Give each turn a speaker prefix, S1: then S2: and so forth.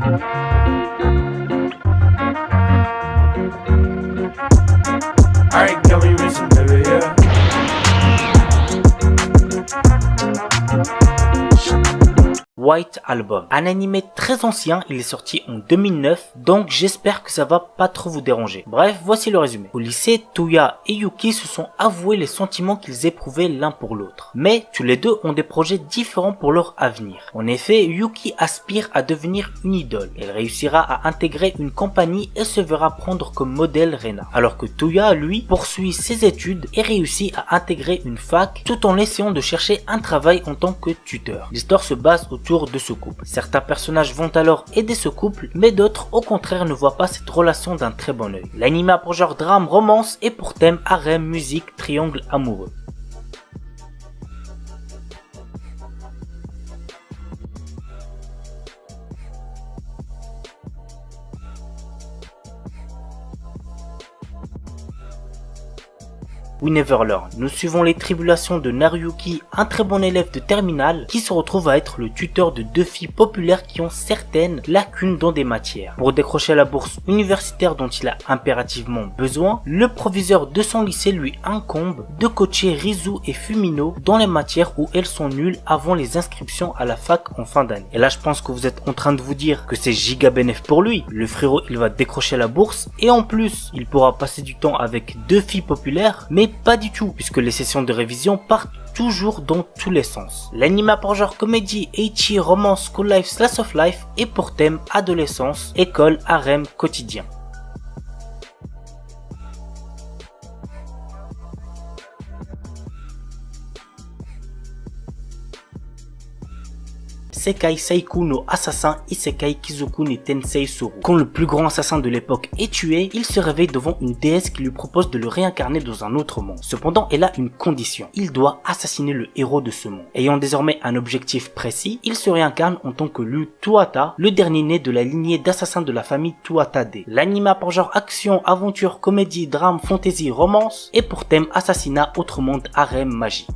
S1: Alright, girl, we racing, baby, yeah.
S2: White Album, un animé très ancien, il est sorti en 2009, donc j'espère que ça va pas trop vous déranger. Bref, voici le résumé. Au lycée, Tuya et Yuki se sont avoués les sentiments qu'ils éprouvaient l'un pour l'autre. Mais tous les deux ont des projets différents pour leur avenir. En effet, Yuki aspire à devenir une idole. Elle réussira à intégrer une compagnie et se verra prendre comme modèle Rena. Alors que Tuya, lui, poursuit ses études et réussit à intégrer une fac tout en essayant de chercher un travail en tant que tuteur. L'histoire se base autour de ce couple. Certains personnages vont alors aider ce couple, mais d'autres au contraire ne voient pas cette relation d'un très bon œil. L'anime a pour genre drame, romance et pour thème harem, musique, triangle amoureux. We Never Learn. Nous suivons les tribulations de Naruyuki, un très bon élève de terminale, qui se retrouve à être le tuteur de deux filles populaires qui ont certaines lacunes dans des matières. Pour décrocher la bourse universitaire dont il a impérativement besoin, le proviseur de son lycée lui incombe de coacher Rizu et Fumino dans les matières où elles sont nulles avant les inscriptions à la fac en fin d'année. Et là je pense que vous êtes en train de vous dire que c'est giga bénéf pour lui. Le frérot il va décrocher la bourse et en plus il pourra passer du temps avec deux filles populaires, mais pas du tout, puisque les sessions de révision partent toujours dans tous les sens. L'anime a pour genre comédie, ecchi, romance, school life, slice of life et pour thème adolescence, école, harem, quotidien. Sekai Seiku no Assassin Isekai Kizoku ni Tensei Suru. Quand le plus grand assassin de l'époque est tué, il se réveille devant une déesse qui lui propose de le réincarner dans un autre monde. Cependant, elle a une condition. Il doit assassiner le héros de ce monde. Ayant désormais un objectif précis, il se réincarne en tant que Lu Tuata, le dernier né de la lignée d'assassins de la famille Tuatade. L'anime a pour genre action, aventure, comédie, drame, fantasy, romance et pour thème assassinat, autre monde, harem, magie.